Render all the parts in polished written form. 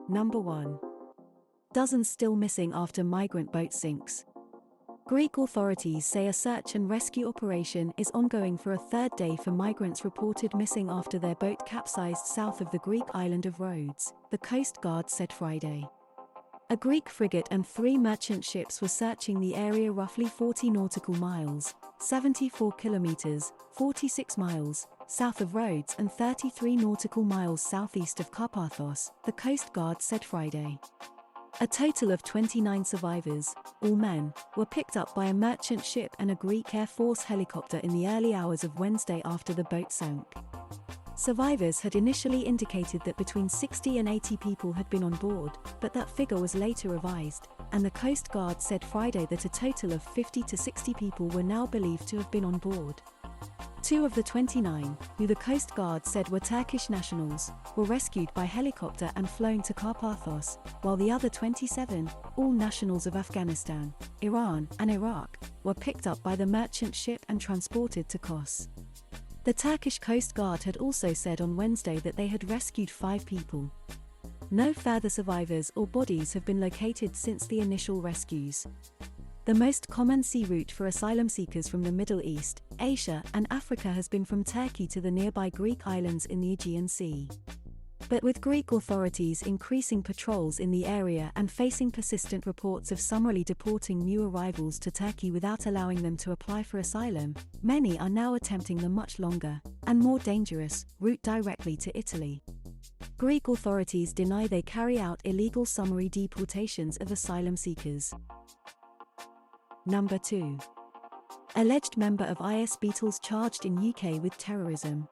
Number 1. Dozens still missing after migrant boat sinks. Greek authorities say a search and rescue operation is ongoing for a third day for migrants reported missing after their boat capsized south of the Greek island of Rhodes, the Coast Guard said Friday. A Greek frigate and 3 merchant ships were searching the area roughly 40 nautical miles, 74 kilometers, 46 miles, south of Rhodes and 33 nautical miles southeast of Karpathos, the Coast Guard said Friday. A total of 29 survivors, all men, were picked up by a merchant ship and a Greek Air Force helicopter in the early hours of Wednesday after the boat sank. Survivors had initially indicated that between 60 and 80 people had been on board, but that figure was later revised, and the Coast Guard said Friday that a total of 50 to 60 people were now believed to have been on board. 2 of the 29, who the Coast Guard said were Turkish nationals, were rescued by helicopter and flown to Karpathos, while the other 27, all nationals of Afghanistan, Iran, and Iraq, were picked up by the merchant ship and transported to Kos. The Turkish Coast Guard had also said on Wednesday that they had rescued 5 people. No further survivors or bodies have been located since the initial rescues. The most common sea route for asylum seekers from the Middle East, Asia, and Africa has been from Turkey to the nearby Greek islands in the Aegean Sea. But with Greek authorities increasing patrols in the area and facing persistent reports of summarily deporting new arrivals to Turkey without allowing them to apply for asylum, many are now attempting the much longer, and more dangerous, route directly to Italy. Greek authorities deny they carry out illegal summary deportations of asylum seekers. Number 2. Alleged member of IS Beatles charged in UK with terrorism.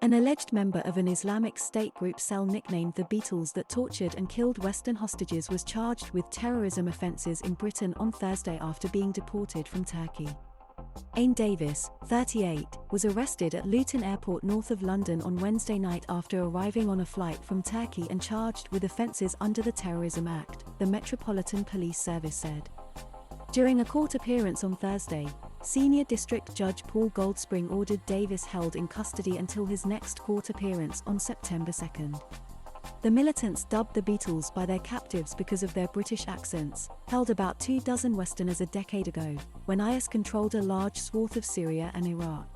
An alleged member of an Islamic State group cell nicknamed the Beatles that tortured and killed Western hostages was charged with terrorism offences in Britain on Thursday after being deported from Turkey. Aine Davis, 38, was arrested at Luton Airport north of London on Wednesday night after arriving on a flight from Turkey and charged with offences under the Terrorism Act, the Metropolitan Police Service said. During a court appearance on Thursday, Senior District Judge Paul Goldspring ordered Davis held in custody until his next court appearance on September 2nd. The militants dubbed the Beatles by their captives because of their British accents, held about 24 Westerners a decade ago, when IS controlled a large swath of Syria and Iraq.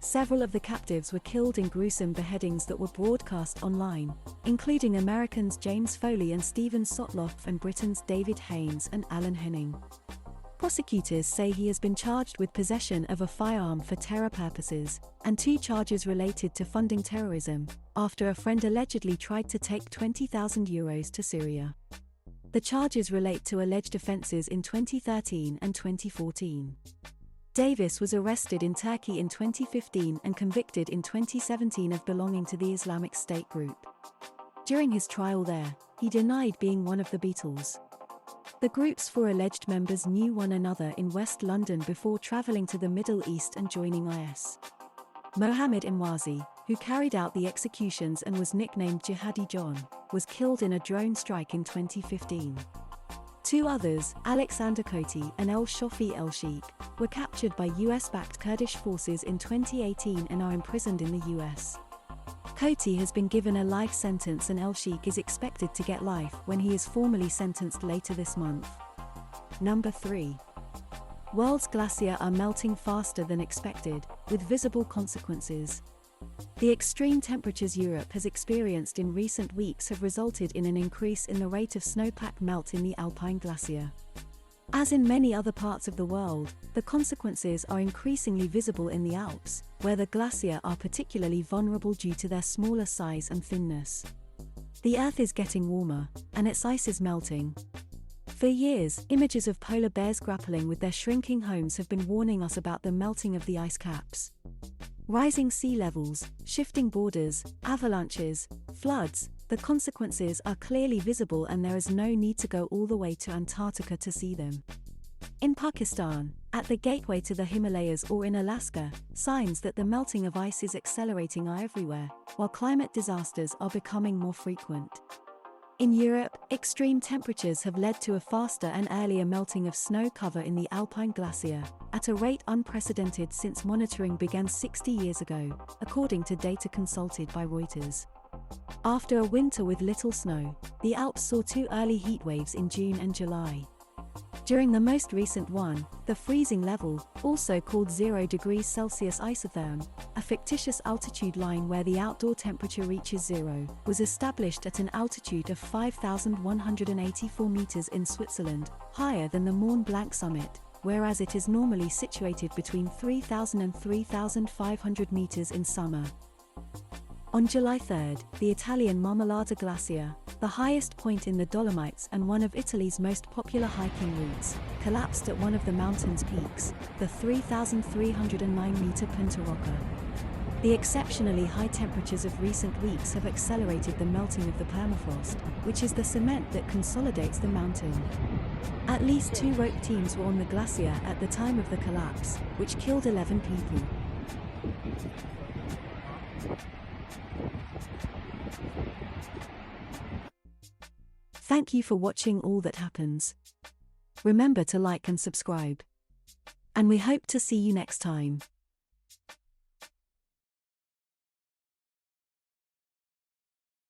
Several of the captives were killed in gruesome beheadings that were broadcast online, including Americans James Foley and Stephen Sotloff and Britain's David Haines and Alan Henning. Prosecutors say he has been charged with possession of a firearm for terror purposes, and 2 charges related to funding terrorism, after a friend allegedly tried to take €20,000 to Syria. The charges relate to alleged offences in 2013 and 2014. Davis was arrested in Turkey in 2015 and convicted in 2017 of belonging to the Islamic State group. During his trial there, he denied being one of the Beatles. The group's 4 alleged members knew one another in West London before travelling to the Middle East and joining IS. Mohammed Imwazi, who carried out the executions and was nicknamed Jihadi John, was killed in a drone strike in 2015. 2 others, Alexander Koti and El Shofi El Sheikh, were captured by US-backed Kurdish forces in 2018 and are imprisoned in the US. Koti has been given a life sentence and El Sheikh is expected to get life when he is formally sentenced later this month. Number 3. World's glaciers are melting faster than expected, with visible consequences. The extreme temperatures Europe has experienced in recent weeks have resulted in an increase in the rate of snowpack melt in the Alpine Glacier. As in many other parts of the world, the consequences are increasingly visible in the Alps, where the glaciers are particularly vulnerable due to their smaller size and thinness. The Earth is getting warmer, and its ice is melting. For years, images of polar bears grappling with their shrinking homes have been warning us about the melting of the ice caps. Rising sea levels, shifting borders, avalanches, floods, the consequences are clearly visible and there is no need to go all the way to Antarctica to see them. In Pakistan, at the gateway to the Himalayas or in Alaska, signs that the melting of ice is accelerating are everywhere, while climate disasters are becoming more frequent. In Europe, extreme temperatures have led to a faster and earlier melting of snow cover in the Alpine Glacier, at a rate unprecedented since monitoring began 60 years ago, according to data consulted by Reuters. After a winter with little snow, the Alps saw two early heat waves in June and July. During the most recent one, the freezing level, also called 0 degrees Celsius isotherm, a fictitious altitude line where the outdoor temperature reaches zero, was established at an altitude of 5,184 meters in Switzerland, higher than the Mont Blanc summit, whereas it is normally situated between 3,000 and 3,500 meters in summer. On July 3, the Italian Marmolada Glacier, the highest point in the Dolomites and one of Italy's most popular hiking routes, collapsed at one of the mountain's peaks, the 3,309-meter Punta Rocca. The exceptionally high temperatures of recent weeks have accelerated the melting of the permafrost, which is the cement that consolidates the mountain. At least 2 rope teams were on the glacier at the time of the collapse, which killed 11 people. Thank you for watching All That Happens. Remember to like and subscribe. And we hope to see you next time.